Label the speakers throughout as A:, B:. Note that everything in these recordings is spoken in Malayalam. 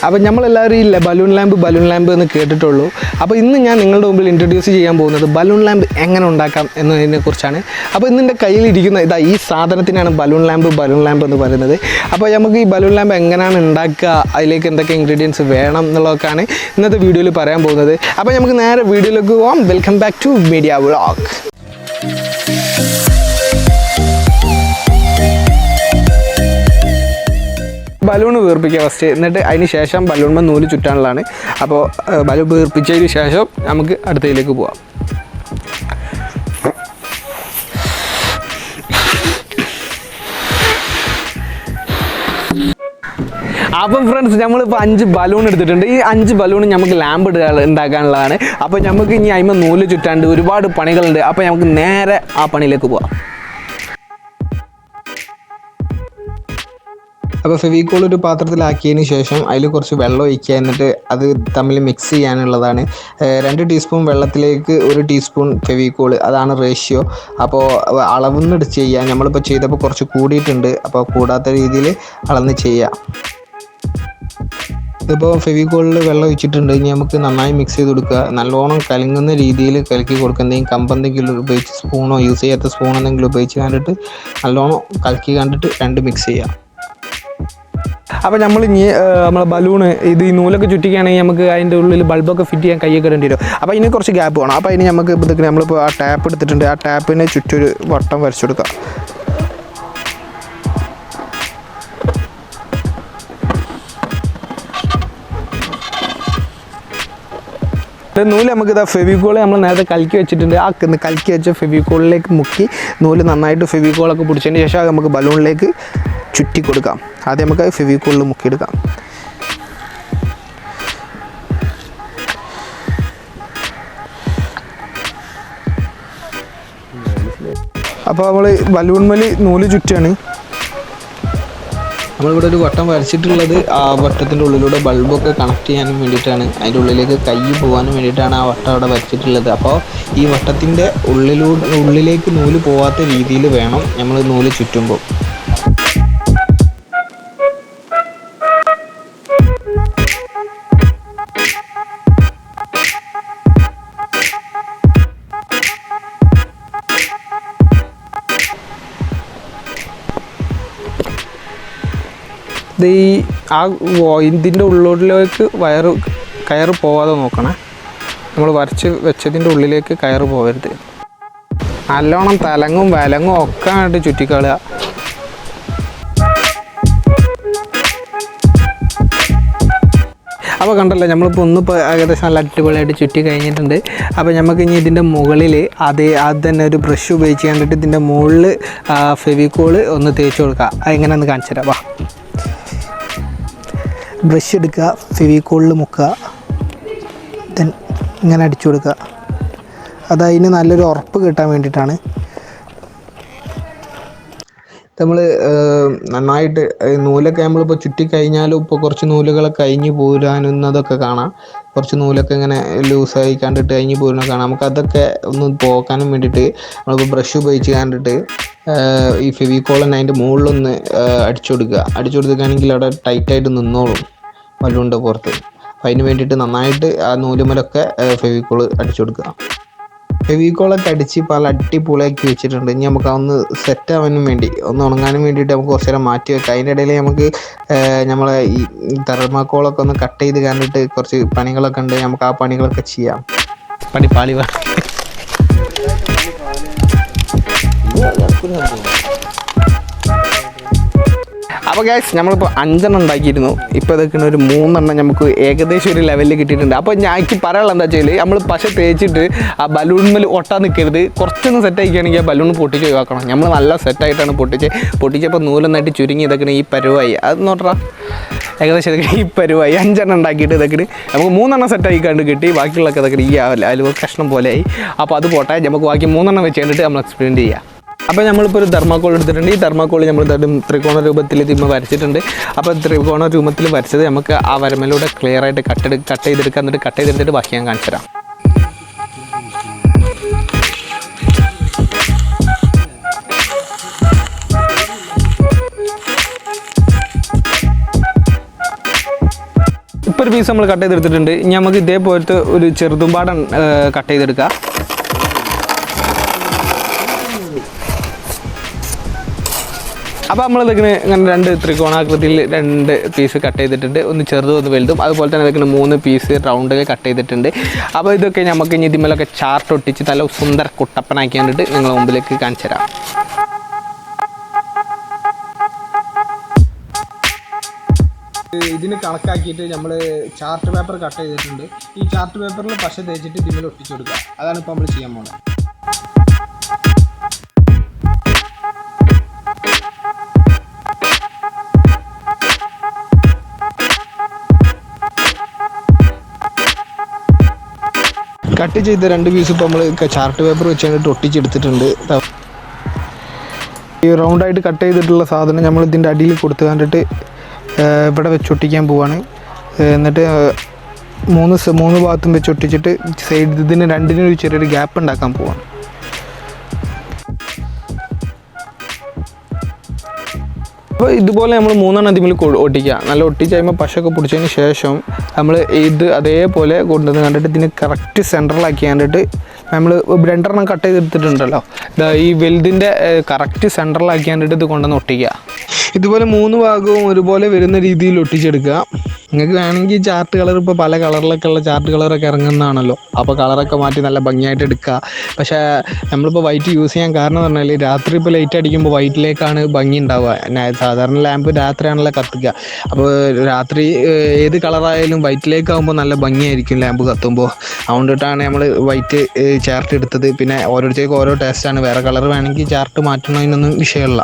A: അപ്പോൾ നമ്മളെല്ലാവരും ഈ ബലൂൺ ലാമ്പ് എന്ന് കേട്ടിട്ടുള്ളൂ. അപ്പോൾ ഇന്ന് ഞാൻ നിങ്ങളുടെ മുമ്പിൽ ഇൻട്രൊഡ്യൂസ് ചെയ്യാൻ പോകുന്നത് ബലൂൺ ലാമ്പ് എങ്ങനെ ഉണ്ടാക്കാം എന്നതിനെക്കുറിച്ചാണ്. അപ്പോൾ ഇന്നെൻ്റെ കയ്യിലിരിക്കുന്ന ഈ സാധനത്തിനാണ് ബലൂൺ ലാമ്പ് എന്ന് പറയുന്നത്. അപ്പോൾ നമുക്ക് ഈ ബലൂൺ ലാമ്പ് എങ്ങനെയാണ് ഉണ്ടാക്കുക, അതിലേക്ക് എന്തൊക്കെ ഇൻഗ്രീഡിയൻസ് വേണം എന്നുള്ളതൊക്കെയാണ് ഇന്നത്തെ വീഡിയോയിൽ പറയാൻ പോകുന്നത്. അപ്പോൾ നമുക്ക് നേരെ വീഡിയോയിലേക്ക് പോകാം. Welcome back to media vlog. Balloon വീർപ്പിക്കുക ഫസ്റ്റ്, എന്നിട്ട് അതിന് ശേഷം ബലൂൺമ നൂല് ചുറ്റാനുള്ളതാണ്. അപ്പോൾ ബലൂൺ വീർപ്പിച്ചതിന് ശേഷം നമുക്ക് അടുത്തതിലേക്ക് പോവാം. അപ്പം ഫ്രണ്ട്സ്, നമ്മളിപ്പോൾ 5 ബലൂൺ എടുത്തിട്ടുണ്ട്. ഈ 5 ബലൂൺ നമുക്ക് ലാമ്പ് ഉണ്ടാക്കാനുള്ളതാണ്. അപ്പോൾ നമുക്ക് ഇനി അതിന്മേൽ നൂല് ചുറ്റാണ്ട് ഒരുപാട് പണികളുണ്ട്. അപ്പോൾ നമുക്ക് നേരെ ആ പണിയിലേക്ക് പോവാം. അപ്പോൾ ഫെവിക്കോൾ ഒരു പാത്രത്തിലാക്കിയതിന് ശേഷം അതിൽ കുറച്ച് വെള്ളം ഒഴിക്കുക, എന്നിട്ട് അത് തമ്മിൽ മിക്സ് ചെയ്യാനുള്ളതാണ്. 2 ടീസ്പൂൺ വെള്ളത്തിലേക്ക് 1 ടീസ്പൂൺ ഫെവിക്കോൾ, അതാണ് റേഷ്യോ. അപ്പോൾ അളവൊന്നും ചെയ്യുക. നമ്മളിപ്പോൾ ചെയ്തപ്പോൾ കുറച്ച് കൂടിയിട്ടുണ്ട്, അപ്പോൾ കൂടാത്ത രീതിയിൽ അളന്ന് ചെയ്യുക. ഇപ്പോൾ ഫെവിക്കോളിൽ വെള്ളം ഒഴിച്ചിട്ടുണ്ട്. ഇനി നമുക്ക് നന്നായി മിക്സ് ചെയ്ത് കൊടുക്കുക. നല്ലോണം കലങ്ങുന്ന രീതിയിൽ കലക്കി കൊടുക്കുക. എന്തെങ്കിലും കമ്പെന്തെങ്കിലും ഉപയോഗിച്ച്, സ്പൂണോ യൂസ് ചെയ്യാത്ത സ്പൂൺ എന്തെങ്കിലും ഉപയോഗിച്ച് കണ്ടിട്ട് നല്ലോണം കലക്കി കണ്ടിട്ട് 2 മിക്സ് ചെയ്യുക. അപ്പോൾ നമ്മളെ ബലൂണ് ഈ നൂലൊക്കെ ചുറ്റിക്കുകയാണെങ്കിൽ നമുക്ക് അതിൻ്റെ ഉള്ളിൽ ബൾബൊക്കെ ഫിറ്റ് ചെയ്യാൻ കൈയൊക്കെ ഇടേണ്ടി വരും. അപ്പോൾ അതിന് കുറച്ച് ഗ്യാപ്പ് വേണം. അപ്പോൾ അതിന് നമുക്ക് ഇപ്പോൾ നമ്മളിപ്പോൾ ആ ടാപ്പ് എടുത്തിട്ടുണ്ട്. ആ ടാപ്പിന് ചുറ്റൊരു വട്ടം വരച്ചു കൊടുക്കുക. നൂല് നമുക്ക് ഫെവിക്കോൾ നമ്മൾ നേരത്തെ കലക്കി വെച്ചിട്ടുണ്ട്. ആ കലക്കി വെച്ച ഫെവിക്കോളിലേക്ക് മുക്കി നൂല് നന്നായിട്ട് ഫെവിക്കോളൊക്കെ പിടിച്ചതിന് ശേഷം നമുക്ക് ബലൂണിലേക്ക് ചുറ്റി കൊടുക്കാം. ആദ്യം നമുക്ക് ഫെവിക്കോളിൽ മുക്കിയെടുക്കാം. അപ്പോൾ നമ്മൾ ബലൂൺമേൽ നൂല് ചുറ്റാണ്. നമ്മളിവിടെ ഒരു വട്ടം വരച്ചിട്ടുള്ളത് ആ വട്ടത്തിൻ്റെ ഉള്ളിലൂടെ ബൾബൊക്കെ കണക്ട് ചെയ്യാനും വേണ്ടിയിട്ടാണ്. അതിൻ്റെ ഉള്ളിലേക്ക് കൈ പോകാനും വേണ്ടിയിട്ടാണ് ആ വട്ടം അവിടെ വരച്ചിട്ടുള്ളത്. അപ്പോൾ ഈ വട്ടത്തിൻ്റെ ഉള്ളിലേക്ക് നൂല് പോകാത്ത രീതിയിൽ വേണം നമ്മൾ നൂല് ചുറ്റുമ്പോൾ. ഇതിൻ്റെ ഉള്ളിലേക്ക് കയറ് പോവാതെ നോക്കണേ. നമ്മൾ വരച്ച് വെച്ചതിൻ്റെ ഉള്ളിലേക്ക് കയറ് പോകരുത്. നല്ലോണം തലങ്ങും വിലങ്ങും ഒക്കെ ആയിട്ട് ചുറ്റിക്കളയുക. അപ്പോൾ കണ്ടല്ലോ, നമ്മളിപ്പോൾ ഒന്നിപ്പോൾ ഏകദേശം നല്ല അടിപൊളിയായിട്ട് ചുറ്റി കഴിഞ്ഞിട്ടുണ്ട്. അപ്പോൾ നമുക്ക് ഇനി ഇതിൻ്റെ മുകളിൽ അത് തന്നെ ഒരു ബ്രഷ് ഉപയോഗിച്ച് കണ്ടിട്ട് ഇതിൻ്റെ മുകളിൽ ഫെവിക്കോൾ ഒന്ന് തേച്ച് കൊടുക്കുക. അതെങ്ങനെയാണെന്ന് കാണിച്ചു തരാം. വാ, ബ്രഷ് എടുക്കുക, ഫെവിക്കോളിൽ മുക്കുക, ദെൻ ഇങ്ങനെ അടിച്ചു കൊടുക്കുക. അതിന് നല്ലൊരു ഉറപ്പ് കിട്ടാൻ വേണ്ടിയിട്ടാണ്. നമ്മൾ നന്നായിട്ട് നൂലൊക്കെ നമ്മളിപ്പോൾ ചുറ്റിക്കഴിഞ്ഞാലും ഇപ്പോൾ കുറച്ച് നൂലുകളൊക്കെ കഴിഞ്ഞ് പോരാനുന്നതൊക്കെ കാണാം. കുറച്ച് നൂലൊക്കെ ഇങ്ങനെ ലൂസായി കണ്ടിട്ട് കഴിഞ്ഞ് പോരുന്ന കാണാം. നമുക്കതൊക്കെ ഒന്ന് പോക്കാനും വേണ്ടിയിട്ട് നമ്മളിപ്പോൾ ബ്രഷ് ഉപയോഗിച്ച് കണ്ടിട്ട് ഈ ഫെവിക്കോളന്നെ അതിൻ്റെ മുകളിലൊന്ന് അടിച്ചു കൊടുക്കുകയാണെങ്കിൽ അവിടെ ടൈറ്റായിട്ട് നിന്നോളും ബലൂണിൻ്റെ പുറത്ത്. അപ്പോൾ അതിന് വേണ്ടിയിട്ട് നന്നായിട്ട് ആ നൂലുമലൊക്കെ ഫെവിക്കോൾ അടിച്ചു കൊടുക്കുക. ഫെവിക്കോളൊക്കെ അടിച്ച് പല അടിപൊളിയാക്കി വെച്ചിട്ടുണ്ട്. ഇനി നമുക്ക് അതൊന്ന് സെറ്റ് ആവാനും വേണ്ടി, ഒന്ന് ഉണങ്ങാനും വേണ്ടിയിട്ട് നമുക്ക് കുറച്ച് നേരം മാറ്റി വെക്കാം. അതിൻ്റെ ഇടയിൽ നമുക്ക് നമ്മളെ ഈ തെർമാക്കോളൊക്കെ ഒന്ന് കട്ട് ചെയ്ത് കണ്ടിട്ട് കുറച്ച് പണികളൊക്കെ ഉണ്ട്. നമുക്ക് ആ പണികളൊക്കെ ചെയ്യാം. പാളി അപ്പോൾ ഗൈസ്, നമ്മളിപ്പോൾ 5 ഉണ്ടാക്കിയിരുന്നു. ഇപ്പോൾ ഇതൊക്കെ ഒരു 3 നമുക്ക് ഏകദേശം ഒരു ലെവലിൽ കിട്ടിയിട്ടുണ്ട്. അപ്പോൾ എനിക്ക് പറയാനുള്ളത് എന്താ വെച്ചാൽ, നമ്മൾ പശ തേച്ചിട്ട് ആ ബലൂൺമേൽ ഒട്ടാൻ നിൽക്കരുത്. കുറച്ചൊന്ന് സെറ്റായിക്കുകയാണെങ്കിൽ ആ ബലൂൺ പൊട്ടിച്ച് ഒഴിവാക്കണം. നമ്മൾ നല്ല സെറ്റായിട്ടാണ് പൊട്ടിച്ചപ്പോൾ നൂലൊന്നായിട്ട് ചുരുങ്ങി ഇതൊക്കെ ഈ പരുവായി. അത് നോട്ടാ, ഏകദേശം ഇതൊക്കെ ഈ പരുവായി. 5 ഉണ്ടാക്കിയിട്ട് ഇതൊക്കെ നമുക്ക് 3 സെറ്റായി കണ്ട് കിട്ടി. ബാക്കിയുള്ളതൊക്കെ ഇതൊക്കെ ഈ അലുവ കഷ്ണം പോലെയായി. അപ്പോൾ അത് പോട്ടെ, നമുക്ക് ബാക്കി 3 വെച്ച് കണ്ടിട്ട് നമ്മൾ എക്സ്പെരിമെൻറ്റ് ചെയ്യാം. അപ്പോൾ നമ്മളിപ്പോൾ ഒരു തെർമാക്കോൾ എടുത്തിട്ടുണ്ട്. ഈ തെർമാക്കോൾ നമ്മൾ ത്രികോണ രൂപത്തിൽ ഇതിന്മേൽ വരച്ചിട്ടുണ്ട്. അപ്പോൾ ത്രികോണ രൂപത്തിൽ വരച്ചത് നമുക്ക് ആ വരമയിലൂടെ ക്ലിയറായിട്ട് കട്ട് ചെയ്തെടുക്കുക. എന്നിട്ട് കട്ട് ചെയ്തെടുത്തിട്ട് ബാക്കി ഞാൻ കാണിച്ചു തരാം. ഇപ്പോൾ ഒരു പീസ് നമ്മൾ കട്ട് ചെയ്തെടുത്തിട്ടുണ്ട്. ഇനി നമുക്ക് ഇതേപോലത്തെ ഒരു ചെറുതുംപാടം കട്ട് ചെയ്തെടുക്കാം. അപ്പോൾ നമ്മൾ ഇതിങ്ങനെ ഇങ്ങനെ 2 ത്രികോണാകൃതിയിൽ 2 പീസ് കട്ട് ചെയ്തിട്ടുണ്ട്. ഒന്ന് ചെറുതും ഒന്ന് വലുതും. അതുപോലെ തന്നെ ഇതിങ്ങനെ 3 പീസ് റൗണ്ടിൽ കട്ട് ചെയ്തിട്ടുണ്ട്. അപ്പോൾ ഇതൊക്കെ നമുക്ക് ഇനി ഇതിന്മേലൊക്കെ ചാർട്ട് ഒട്ടിച്ച് നല്ല സുന്ദര കുട്ടപ്പനാക്കി കണ്ടിട്ട് നിങ്ങളുടെ മുമ്പിലേക്ക് കാണിച്ചു തരാം. ഇതിന് കണക്കാക്കിയിട്ട് നമ്മൾ ചാർട്ട് പേപ്പർ കട്ട് ചെയ്തിട്ടുണ്ട്. ഈ ചാർട്ട് പേപ്പറിൽ പശ തേച്ചിട്ട് ഇതിന്മേൽ ഒട്ടിച്ചു കൊടുക്കുക. അതാണ് ഇപ്പോൾ നമ്മൾ ചെയ്യാൻ പോകുന്നത്. കട്ട് ചെയ്ത 2 പീസ് ഇപ്പോൾ നമ്മൾ ചാർട്ട് പേപ്പർ വെച്ച് കഴിഞ്ഞിട്ട് ഒട്ടിച്ചെടുത്തിട്ടുണ്ട്. ഈ റൗണ്ടായിട്ട് കട്ട് ചെയ്തിട്ടുള്ള സാധനം നമ്മൾ ഇതിൻ്റെ അടിയിൽ കൊടുത്ത് കണ്ടിട്ട് ഇവിടെ വെച്ചൊട്ടിക്കാൻ പോവാണ്. എന്നിട്ട് 3 ഭാഗത്തും വെച്ചൊട്ടിച്ചിട്ട് സൈഡ് ഇതിന് 2-നും ഒരു ചെറിയൊരു ഗ്യാപ്പ് ഉണ്ടാക്കാൻ പോവാണ്. അപ്പോൾ ഇതുപോലെ നമ്മൾ 3 ഇതിൽ ഒട്ടിക്കുക. നല്ല ഒട്ടിച്ച് കഴിയുമ്പോൾ പശയൊക്കെ പിടിച്ചതിന് ശേഷം നമ്മൾ ഇത് അതേപോലെ കൊണ്ടുവന്ന് കണ്ടിട്ട് ഇതിന് കറക്റ്റ് സെൻറ്ററിലാക്കി കണ്ടിട്ട് നമ്മൾ 2 കട്ട് ചെയ്തെടുത്തിട്ടുണ്ടല്ലോ, ഈ വലുതിൻ്റെ കറക്റ്റ് സെൻറ്ററിലാക്കി കണ്ടിട്ട് ഇത് കൊണ്ടുവന്ന് ഒട്ടിക്കുക. ഇതുപോലെ 3 ഭാഗവും ഒരുപോലെ വരുന്ന രീതിയിൽ ഒട്ടിച്ചെടുക്കുക. നിങ്ങൾക്ക് വേണമെങ്കിൽ ചാർട്ട് കളർ ഇപ്പോൾ പല കളറിലൊക്കെ ഉള്ള ചാർട്ട് കളറൊക്കെ ഇറങ്ങുന്നതാണല്ലോ. അപ്പോൾ കളറൊക്കെ മാറ്റി നല്ല ഭംഗിയായിട്ട് എടുക്കുക. പക്ഷേ നമ്മളിപ്പോൾ വൈറ്റ് യൂസ് ചെയ്യാൻ കാരണം എന്ന് പറഞ്ഞാൽ രാത്രി ഇപ്പോൾ ലൈറ്റ് അടിക്കുമ്പോൾ വൈറ്റിലേക്കാണ് ഭംഗി ഉണ്ടാവുക. സാധാരണ ലാമ്പ് രാത്രിയാണല്ലോ കത്തിക്കുക. അപ്പോൾ രാത്രി ഏത് കളറായാലും വൈറ്റിലേക്കാകുമ്പോൾ നല്ല ഭംഗിയായിരിക്കും ലാമ്പ് കത്തുമ്പോൾ. അതുകൊണ്ടിട്ടാണ് നമ്മൾ വൈറ്റ് ചാർട്ട് എടുത്തത്. പിന്നെ ഓരോരുത്തർക്കും ഓരോ ടേസ്റ്റാണ്. വേറെ കളർ വേണമെങ്കിൽ ചാർട്ട് മാറ്റണതിനൊന്നും വിഷയമില്ല.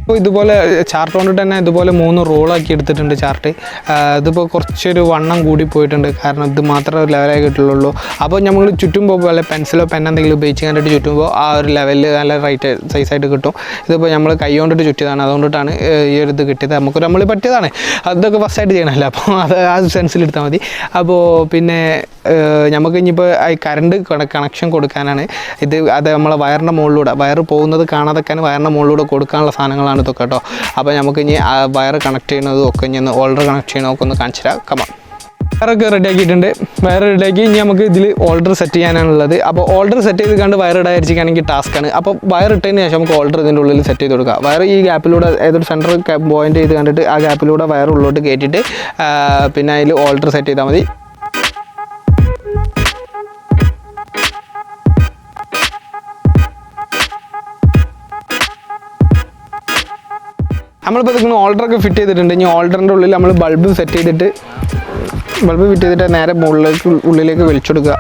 A: അപ്പോൾ ഇതുപോലെ ചാർട്ട് കൊണ്ടിട്ട് തന്നെ ഇതുപോലെ 3 റോളാക്കി എടുത്തിട്ടുണ്ട് ചാർട്ട്. ഇതിപ്പോൾ കുറച്ചൊരു വണ്ണം കൂടി പോയിട്ടുണ്ട്, കാരണം ഇത് മാത്രമേ ലെവലായി കിട്ടുള്ളൂ. അപ്പോൾ നമ്മൾ ചുറ്റുമ്പോൾ വല്ല പെൻസിലോ പെൻ എന്തെങ്കിലും ഉപയോഗിച്ച് കണ്ടിട്ട് ചുറ്റുമ്പോൾ ആ ഒരു ലെവലിൽ നല്ല റൈറ്റ് സൈസായിട്ട് കിട്ടും. ഇതിപ്പോൾ നമ്മൾ കൈ കൊണ്ടിട്ട് ചുറ്റിയതാണ്, അതുകൊണ്ടിട്ടാണ് ഈ ഒരു ഇത് കിട്ടിയത്. നമുക്ക് നമ്മൾ പറ്റിയതാണ്, അതൊക്കെ ഫസ്റ്റായിട്ട് ചെയ്യണമല്ലോ. അപ്പോൾ അത് ആ സെൻസിലെടുത്താൽ മതി. അപ്പോൾ പിന്നെ നമുക്ക് ഇനിയിപ്പോൾ കറണ്ട് കണക്ഷൻ കൊടുക്കാനാണ് ഇത്. അത് നമ്മളെ വയറിൻ്റെ മുകളിലൂടെ വയർ പോകുന്നത് കാണാതൊക്കെ വയറിൻ്റെ മുകളിലൂടെ കൊടുക്കാനുള്ള സാധനങ്ങളാണ് ഇതൊക്കെ കേട്ടോ. അപ്പോൾ നമുക്ക് ഇനി ആ വയർ കണക്ട് ചെയ്യുന്നതും ഒക്കെ ഇനി ഒന്ന് ഓൾഡർ കണക്ട് ചെയ്യണമൊക്കെ ഒന്ന് കാണിച്ചു തരാം. കമാ വയറൊക്കെ റെഡിയാക്കിയിട്ടുണ്ട്. വയർ റെഡിയാക്കി ഇനി നമുക്ക് ഇതിൽ ഓൾഡർ സെറ്റ് ചെയ്യാനാണുള്ളത്. അപ്പോൾ ഓൾഡർ സെറ്റ് ചെയ്ത് കണ്ട് വയർ ഇടാതിരിക്കുകയാണെങ്കിൽ ടാസ്ക്കാണ്. അപ്പോൾ വയർ ഇട്ടതിന് ശേഷം നമുക്ക് ഓൾഡർ ഇതിൻ്റെ ഉള്ളിൽ സെറ്റ് ചെയ്ത് കൊടുക്കുക. വയർ ഈ ഗ്യാപ്പിലൂടെ ഏതൊരു സെൻറ്റർ പോയിൻ്റ് ചെയ്ത് കണ്ടിട്ട് ആ ഗ്യാപ്പിലൂടെ വയർ ഉള്ളോട്ട് കയറ്റിയിട്ട് പിന്നെ അതിൽ ഓൾഡർ സെറ്റ് ചെയ്താൽ മതി. നമ്മളിപ്പോൾ ഇതിന് ഓൾഡറൊക്കെ ഫിറ്റ് ചെയ്തിട്ടുണ്ട്. ഇനി ഓൾഡറിൻ്റെ ഉള്ളിൽ നമ്മൾ ബൾബ് ഫിറ്റ് ചെയ്തിട്ട് നേരെ ഉള്ളിലേക്ക് വലിച്ചെടുക്കുക.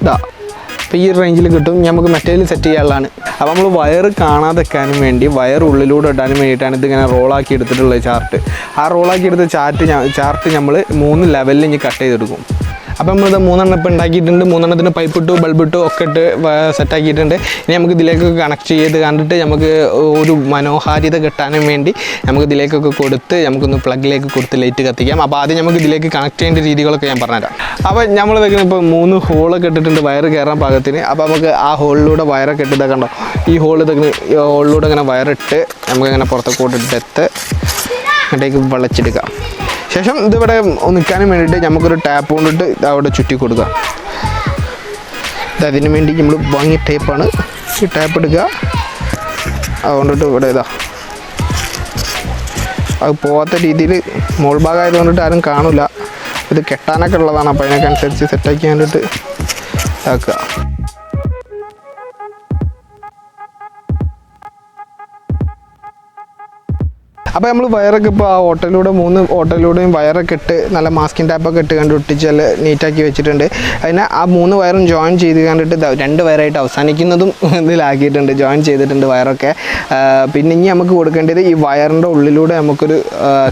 A: ഇതാ അപ്പോൾ ഈ റേഞ്ചിൽ കിട്ടും. നമുക്ക് മറ്റേതിൽ സെറ്റ് ചെയ്യാനുള്ളതാണ്. അപ്പോൾ നമ്മൾ വയർ കാണാതെക്കാനും വേണ്ടി വയർ ഉള്ളിലൂടെ ഇടാനും വേണ്ടിയിട്ടാണ് ഇതിങ്ങനെ റോളാക്കി എടുത്തിട്ടുള്ളത് ചാർട്ട്. ആ റോളാക്കി എടുത്ത ചാർട്ട് നമ്മൾ 3 ലെവലിൽ ഇനി കട്ട് ചെയ്തെടുക്കും. അപ്പോൾ നമ്മളിത് 3 ഇപ്പോൾ ഉണ്ടാക്കിയിട്ടുണ്ട്. 3 പൈപ്പ് ഇട്ടു ബൾബ് ഇട്ടു ഒക്കെ ഇട്ട് സെറ്റാക്കിയിട്ടുണ്ട്. ഇനി നമുക്ക് ഇതിലേക്ക് കണക്ട് ചെയ്ത് കണ്ടിട്ട് നമുക്ക് ഒരു മനോഹാരിത കിട്ടാനും വേണ്ടി നമുക്ക് ഇതിലേക്കൊക്കെ കൊടുത്ത് നമുക്കൊന്ന് പ്ലഗിലേക്ക് കൊടുത്ത് ലൈറ്റ് കത്തിക്കാം. അപ്പോൾ ആദ്യം നമുക്ക് ഇതിലേക്ക് കണക്ട് ചെയ്യേണ്ട രീതികളൊക്കെ ഞാൻ പറഞ്ഞുതരാം. അപ്പോൾ നമ്മൾ വെക്കുന്ന ഇപ്പോൾ 3 ഹോളൊക്കെ ഇട്ടിട്ടുണ്ട് വയർ കയറാൻ പാകത്തിന്. അപ്പോൾ നമുക്ക് ആ ഹോളിലൂടെ വയറൊക്കെ ഇട്ടിട്ട് കണ്ടോ, ഈ ഹോളിലൂടെ ഇങ്ങനെ വയറിട്ട് നമുക്കിങ്ങനെ പുറത്തേക്ക് കൊണ്ടിട്ട് അങ്ങോട്ടേക്ക് വളച്ചെടുക്കാം. ശേഷം ഇതിവിടെ നിൽക്കാനും വേണ്ടിയിട്ട് നമുക്കൊരു ടാപ്പ് കൊണ്ടിട്ട് അവിടെ ചുറ്റി കൊടുക്കുക. അതിന് വേണ്ടി നമ്മൾ വാങ്ങിയ ടേപ്പാണ്. ഈ ടാപ്പ് എടുക്കുക, അതുകൊണ്ടിട്ട് ഇവിടെ അത് പോകാത്ത രീതിയിൽ മോൾ ഭാഗമായത് കൊണ്ടിട്ട് ആരും കാണില്ല. ഇത് കെട്ടാനൊക്കെ ഉള്ളതാണ്. അപ്പോൾ അതിനൊക്കെ അനുസരിച്ച് സെറ്റാക്കി വേണ്ടിയിട്ട് ഇതാക്കുക. അപ്പോൾ നമ്മൾ വയറൊക്കെ ഇപ്പോൾ ആ ഓട്ടയിലൂടെ 3 ഓട്ടയിലൂടെയും വയറൊക്കെ ഇട്ട് നല്ല മാസ്കിൻ ടാപ്പൊക്കെ ഇട്ട് കണ്ട് ഒട്ടിച്ച് നീറ്റാക്കി വെച്ചിട്ടുണ്ട്. അതിനെ ആ 3 വയറും ജോയിൻ ചെയ്ത് കണ്ടിട്ട് 2 വയറായിട്ട് അവസാനിക്കുന്നതും ഇതിലാക്കിയിട്ടുണ്ട്, ജോയിൻ ചെയ്തിട്ടുണ്ട് വയറൊക്കെ. പിന്നെ ഇനി നമുക്ക് കൊടുക്കേണ്ടത് ഈ വയറിൻ്റെ ഉള്ളിലൂടെ നമുക്കൊരു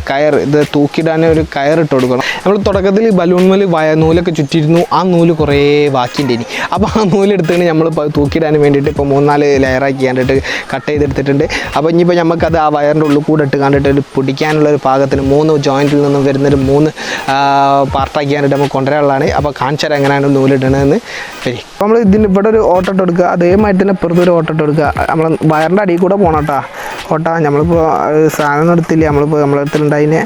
A: കയർ, ഇത് തൂക്കിയിടാൻ ഒരു കയറിട്ട് കൊടുക്കണം. നമ്മൾ തുടക്കത്തിൽ ബലൂൺമേൽ നൂലൊക്കെ ചുറ്റിയിരുന്നു. ആ നൂല് കുറേ ബാക്കിയുണ്ട് ഇനി. അപ്പോൾ ആ നൂലെടുത്തിട്ട് നമ്മൾ തൂക്കിയിടാൻ വേണ്ടിയിട്ട് ഇപ്പോൾ 3-4 ലെയറാക്കി കണ്ടിട്ട് കട്ട് ചെയ്തെടുത്തിട്ടുണ്ട്. അപ്പോൾ ഇനിയിപ്പോൾ നമുക്കത് ആ വയറിൻ്റെ ഉള്ളിൽ കൂടെ ഇട്ട് കണ്ടിട്ട് പിടിക്കാനുള്ളൊരു പാകത്തിന് 3 ജോയിൻറ്റിൽ നിന്നും വരുന്നൊരു 3 പാർട്ടാക്കി കണ്ടിട്ട് നമുക്ക് കൊണ്ടുവരാനുള്ളതാണ്. അപ്പോൾ കാണിച്ചാൽ എങ്ങനെയാണ് നൂലിടണമെന്ന് ശരി. അപ്പോൾ നമ്മൾ ഇതിന് ഇവിടെ ഒരു ഓട്ടോട്ട് എടുക്കുക, അതേമാതിരി തന്നെ പുറത്തൊരു ഓട്ടോട്ട് എടുക്കുക. നമ്മൾ വയറിൻ്റെ അടിയിൽ കൂടെ പോകണം കേട്ടോ ഓട്ട. നമ്മളിപ്പോൾ സാധനം എടുത്തില്ല, നമ്മളിപ്പോൾ നമ്മളെ അടുത്തുണ്ടായിനെ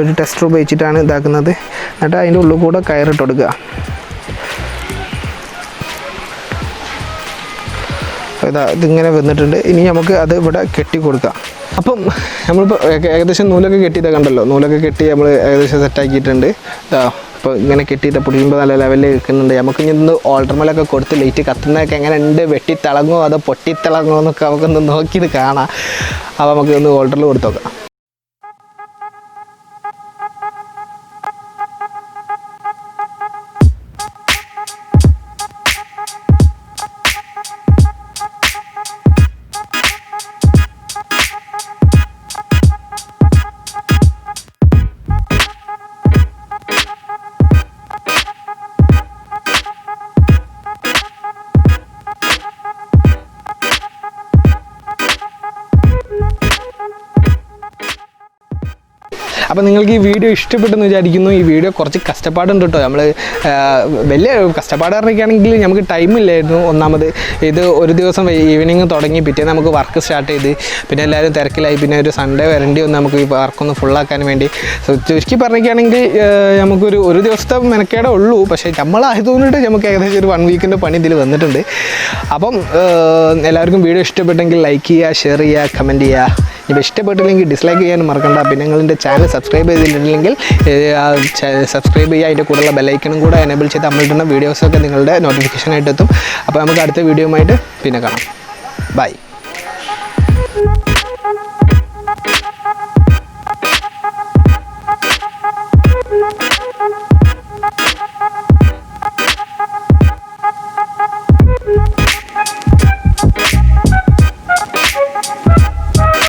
A: ഒരു ടെസ്റ്റർ ഉപയോഗിച്ചിട്ടാണ് ഇതാക്കുന്നത്. എന്നിട്ട് അതിൻ്റെ ഉള്ളിൽ കൂടെ കയറിട്ട് കൊടുക്കുക. ഇതിങ്ങനെ വന്നിട്ടുണ്ട്. ഇനി നമുക്ക് അത് ഇവിടെ കെട്ടി കൊടുക്കാം. അപ്പം നമ്മളിപ്പോൾ ഏകദേശം നൂലൊക്കെ കെട്ടിയിട്ടൊക്കെ കണ്ടല്ലോ, നൂലൊക്കെ കെട്ടി നമ്മൾ ഏകദേശം സെറ്റാക്കിയിട്ടുണ്ട്. അപ്പോൾ ഇങ്ങനെ കെട്ടിയിട്ട് പൊടിയുമ്പോൾ നല്ല ലെവലിൽ നിൽക്കുന്നുണ്ട്. നമുക്ക് ഇനി ഒന്ന് ഓൾട്ടർമേലൊക്കെ കൊടുത്ത് ലൈറ്റ് കത്തുന്നതൊക്കെ എങ്ങനെ ഉണ്ട്, വെട്ടിത്തിളങ്ങോ അതോ പൊട്ടിത്തിളങ്ങോ എന്നൊക്കെ നമുക്കൊന്ന് നോക്കിയിട്ട് കാണാം. അപ്പോൾ നമുക്ക് ഒന്ന് ഓൾട്ടറിൽ കൊടുത്ത് നോക്കാം. അപ്പോൾ നിങ്ങൾക്ക് ഈ വീഡിയോ ഇഷ്ടപ്പെട്ടെന്ന് വിചാരിക്കുന്നു. ഈ വീഡിയോ കുറച്ച് കഷ്ടപ്പാടുണ്ട് കേട്ടോ. നമ്മൾ വലിയ കഷ്ടപ്പാട് പറഞ്ഞിരിക്കുകയാണെങ്കിൽ നമുക്ക് ടൈമില്ലായിരുന്നു. ഒന്നാമത് ഇത് ഒരു ദിവസം ഈവനിങ് തുടങ്ങി, പിറ്റേ നമുക്ക് വർക്ക് സ്റ്റാർട്ട് ചെയ്ത്, പിന്നെ എല്ലാവരും തിരക്കിലായി. പിന്നെ ഒരു സൺഡേ വരേണ്ടി വന്ന് നമുക്ക് ഈ വർക്കൊന്ന് ഫുള്ളാക്കാൻ വേണ്ടി. ചുരുക്കി പറഞ്ഞിരിക്കുകയാണെങ്കിൽ ഒരു ദിവസത്തെ മെനക്കേടേ ഉള്ളൂ. പക്ഷേ നമ്മളായതുകൊണ്ടിട്ട് നമുക്ക് ഏകദേശം ഒരു 1 വീക്കിൻ്റെ പണി ഇതിൽ വന്നിട്ടുണ്ട്. അപ്പം എല്ലാവർക്കും വീഡിയോ ഇഷ്ടപ്പെട്ടെങ്കിൽ ലൈക്ക് ചെയ്യുക, ഷെയർ ചെയ്യുക, കമൻറ്റ് ചെയ്യുക. ഇപ്പോൾ ഇഷ്ടപ്പെട്ടില്ലെങ്കിൽ ഡിസ്ലൈക്ക് ചെയ്യാനും മറക്കണ്ട. പിന്നെ നിങ്ങളുടെ ചാനൽ സബ്സ്ക്രൈബ് ചെയ്തിട്ടുണ്ടെങ്കിൽ സബ്സ്ക്രൈബ് ചെയ്യുക. അതിൻ്റെ കൂടെയുള്ള ബെല്ലൈക്കണും കൂടെ എനേബിൾ ചെയ്ത് നമ്മളിടുന്ന വീഡിയോസൊക്കെ നിങ്ങളുടെ നോട്ടിഫിക്കേഷനായിട്ട് എത്തും. അപ്പോൾ നമുക്ക് അടുത്ത വീഡിയോയുമായിട്ട് പിന്നെ കാണാം. ബൈ.